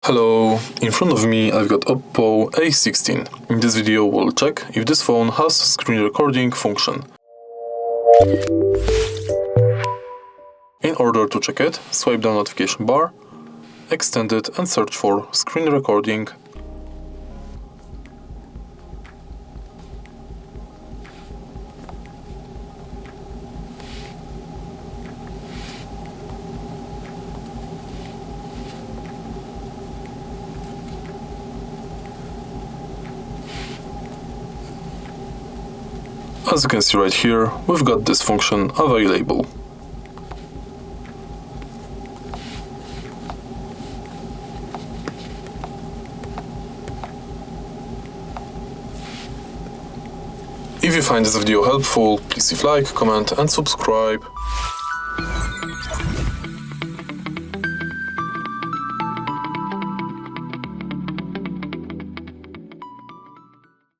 Hello, in front of me I've got OPPO A16. In this video we'll check if this phone has screen recording function. In order to check it, swipe down notification bar, extend it and search for screen recording. As you can see right here, we've got this function available. If you find this video helpful, please leave like, comment and subscribe.